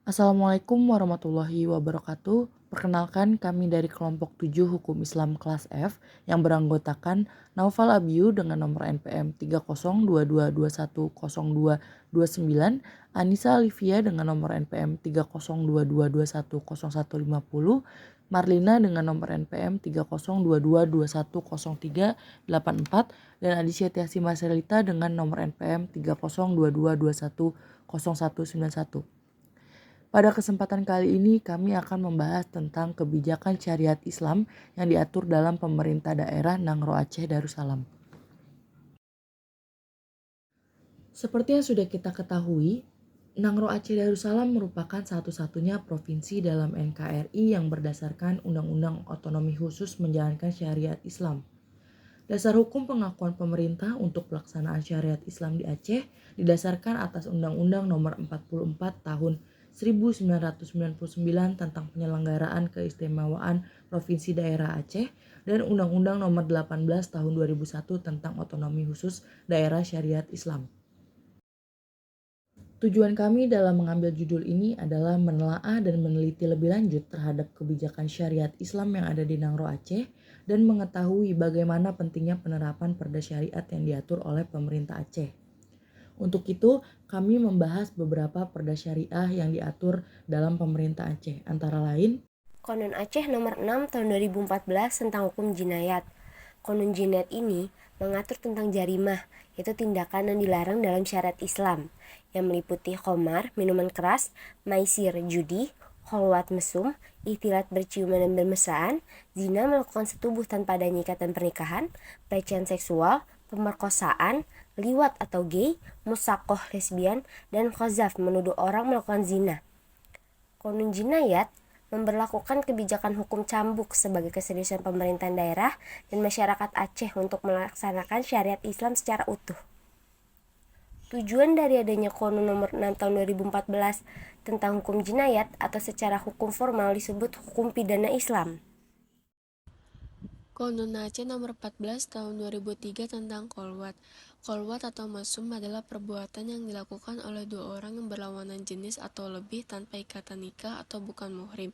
Assalamualaikum warahmatullahi wabarakatuh. Perkenalkan kami dari kelompok 7 Hukum Islam kelas F yang beranggotakan Naufal Abiu dengan nomor NPM 3022210229, Anissa Alivia dengan nomor NPM 3022210150, Marlina dengan nomor NPM 3022210384, dan Adisya Tiasi Marcelita dengan nomor NPM 3022210191. Pada kesempatan kali ini kami akan membahas tentang kebijakan syariat Islam yang diatur dalam pemerintah daerah Nangro Aceh Darussalam. Seperti yang sudah kita ketahui, Nangro Aceh Darussalam merupakan satu-satunya provinsi dalam NKRI yang berdasarkan Undang-Undang Otonomi Khusus menjalankan syariat Islam. Dasar hukum pengakuan pemerintah untuk pelaksanaan syariat Islam di Aceh didasarkan atas Undang-Undang Nomor 44 Tahun 1999 tentang penyelenggaraan keistimewaan Provinsi Daerah Aceh dan Undang-Undang Nomor 18 Tahun 2001 tentang Otonomi Khusus Daerah Syariat Islam. Tujuan kami dalam mengambil judul ini adalah menelaah dan meneliti lebih lanjut terhadap kebijakan syariat Islam yang ada di Nangro Aceh dan mengetahui bagaimana pentingnya penerapan perda syariat yang diatur oleh pemerintah Aceh. Untuk itu, kami membahas beberapa perda syariah yang diatur dalam pemerintah Aceh, antara lain Konun Aceh nomor 6 tahun 2014 tentang hukum jinayat. Konun jinayat ini mengatur tentang jarimah, yaitu tindakan yang dilarang dalam syariat Islam, yang meliputi khamar, minuman keras, maisir, judi, kholwat mesum, ikhtilat berciuman dan bermesraan, zina melakukan setubuh tanpa adanya ikatan pernikahan, pelecehan seksual, pemerkosaan, liwat atau gay, musakoh lesbian, dan khazaf menuduh orang melakukan zina. Konun jinayat memberlakukan kebijakan hukum cambuk sebagai keseriusan pemerintahan daerah dan masyarakat Aceh untuk melaksanakan syariat Islam secara utuh. Tujuan dari adanya Konun nomor 6 tahun 2014 tentang hukum jinayat atau secara hukum formal disebut hukum pidana Islam. Konun Aceh nomor 14 tahun 2003 tentang kolwat. Kolwat atau mesum adalah perbuatan yang dilakukan oleh dua orang yang berlawanan jenis atau lebih tanpa ikatan nikah atau bukan muhrim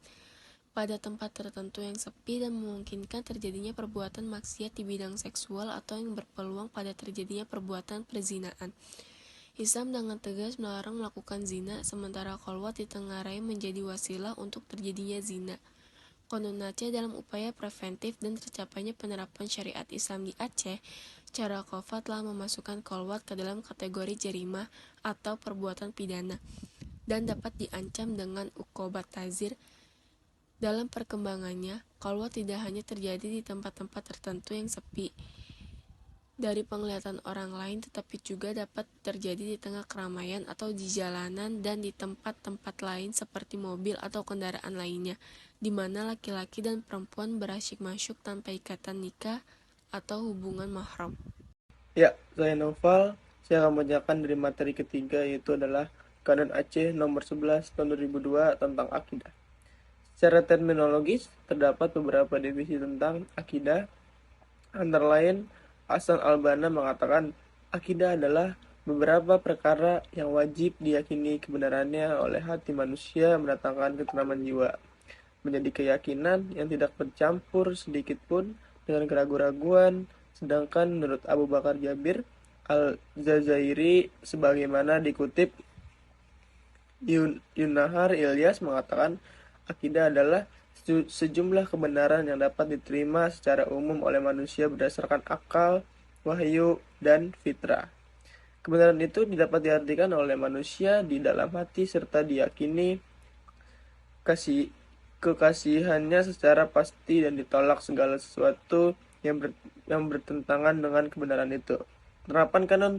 pada tempat tertentu yang sepi dan memungkinkan terjadinya perbuatan maksiat di bidang seksual atau yang berpeluang pada terjadinya perbuatan perzinaan. Islam dengan tegas melarang melakukan zina, sementara kolwat ditengarai menjadi wasilah untuk terjadinya zina. Konun Aceh dalam upaya preventif dan tercapainya penerapan syariat Islam di Aceh, secara kafah telah memasukkan kolwat ke dalam kategori jarimah atau perbuatan pidana dan dapat diancam dengan uqobat tazir. Dalam perkembangannya, kolwat tidak hanya terjadi di tempat-tempat tertentu yang sepi dari penglihatan orang lain, tetapi juga dapat terjadi di tengah keramaian atau di jalanan dan di tempat-tempat lain seperti mobil atau kendaraan lainnya, di mana laki-laki dan perempuan berasyik masyuk tanpa ikatan nikah atau hubungan mahram. Ya, saya Noval. Saya akan membacakan dari materi ketiga, yaitu adalah Kanun Aceh nomor 11 tahun 2002 tentang akidah. Secara terminologis, terdapat beberapa definisi tentang akidah. Antara lain, Hasan Al-Banna mengatakan akidah adalah beberapa perkara yang wajib diyakini kebenarannya oleh hati manusia mendatangkan ketentraman jiwa, menjadi keyakinan yang tidak bercampur sedikit pun dengan keraguan-raguan. Sedangkan menurut Abu Bakar Jabir Al-Jazairi, sebagaimana dikutip Yunahar Ilyas mengatakan, akidah adalah sejumlah kebenaran yang dapat diterima secara umum oleh manusia berdasarkan akal, wahyu, dan fitrah. Kebenaran itu dapat diartikan oleh manusia di dalam hati serta diyakini kekasihannya secara pasti dan ditolak segala sesuatu yang bertentangan dengan kebenaran itu. Penerapan Kanun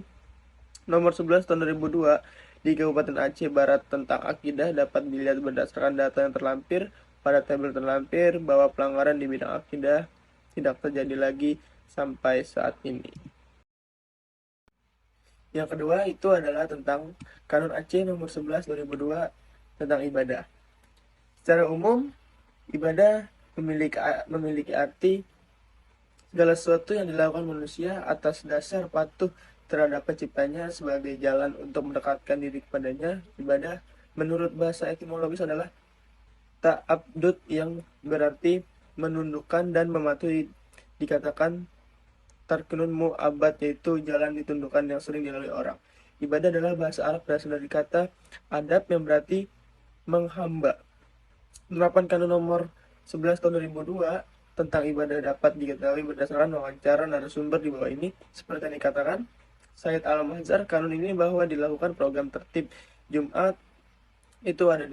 nomor 11 tahun 2002 di Kabupaten Aceh Barat tentang akidah dapat dilihat berdasarkan data yang terlampir pada tabel terlampir bahwa pelanggaran di bidang akidah tidak terjadi lagi sampai saat ini. Yang kedua itu adalah tentang Kanun Aceh nomor 11 2002 tentang ibadah. Secara umum, ibadah memiliki arti segala sesuatu yang dilakukan manusia atas dasar patuh terhadap penciptanya sebagai jalan untuk mendekatkan diri kepadanya. Ibadah menurut bahasa etimologis adalah ta'abdud yang berarti menundukkan dan mematuhi. Dikatakan tarkinun mu'abbad yaitu jalan ditundukkan yang sering dilalui orang. Ibadah adalah bahasa Arab berasal dari kata adab yang berarti menghamba. Penerapan Kanun nomor 11 tahun 2002 tentang ibadah dapat diketahui berdasarkan wawancara narasumber di bawah ini. Seperti yang dikatakan Said Al-Mahzar, kanun ini bahwa dilakukan program tertib Jumat itu ada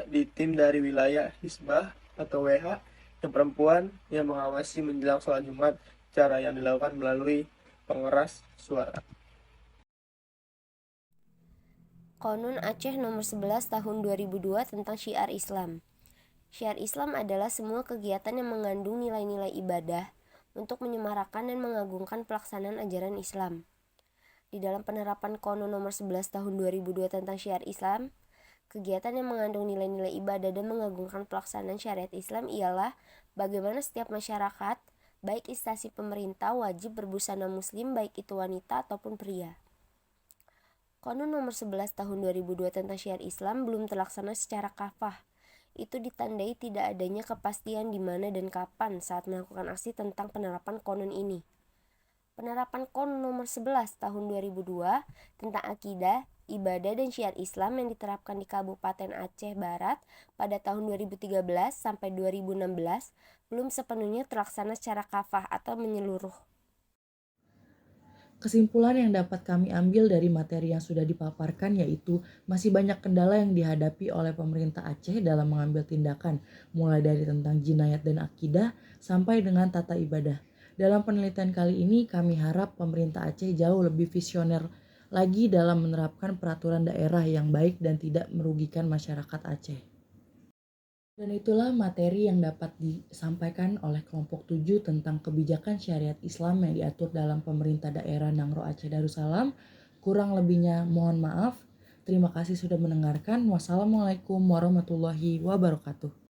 di tim dari wilayah Hisbah atau WH yang perempuan yang mengawasi menjelang sholat Jumat. Cara yang dilakukan melalui pengeras suara. Konun Aceh nomor 11 tahun 2002 tentang syiar Islam. Syiar Islam adalah semua kegiatan yang mengandung nilai-nilai ibadah untuk menyemarakan dan mengagungkan pelaksanaan ajaran Islam. Di dalam penerapan Konun nomor 11 tahun 2002 tentang syiar Islam, kegiatan yang mengandung nilai-nilai ibadah dan mengagungkan pelaksanaan syariat Islam ialah bagaimana setiap masyarakat, baik instansi pemerintah, wajib berbusana muslim baik itu wanita ataupun pria. Konun nomor 11 tahun 2002 tentang syiar Islam belum terlaksana secara kafah. Itu ditandai tidak adanya kepastian di mana dan kapan saat melakukan aksi tentang penerapan konun ini. Penerapan Konun nomor 11 tahun 2002 tentang akidah, ibadah dan syiar Islam yang diterapkan di Kabupaten Aceh Barat pada tahun 2013 sampai 2016 belum sepenuhnya terlaksana secara kafah atau menyeluruh. Kesimpulan yang dapat kami ambil dari materi yang sudah dipaparkan yaitu masih banyak kendala yang dihadapi oleh pemerintah Aceh dalam mengambil tindakan, mulai dari tentang jinayat dan akidah sampai dengan tata ibadah. Dalam penelitian kali ini kami harap pemerintah Aceh jauh lebih visioner lagi dalam menerapkan peraturan daerah yang baik dan tidak merugikan masyarakat Aceh. Dan itulah materi yang dapat disampaikan oleh kelompok 7 tentang kebijakan syariat Islam yang diatur dalam pemerintah daerah Nangro Aceh Darussalam. Kurang lebihnya mohon maaf. Terima kasih sudah mendengarkan. Wassalamualaikum warahmatullahi wabarakatuh.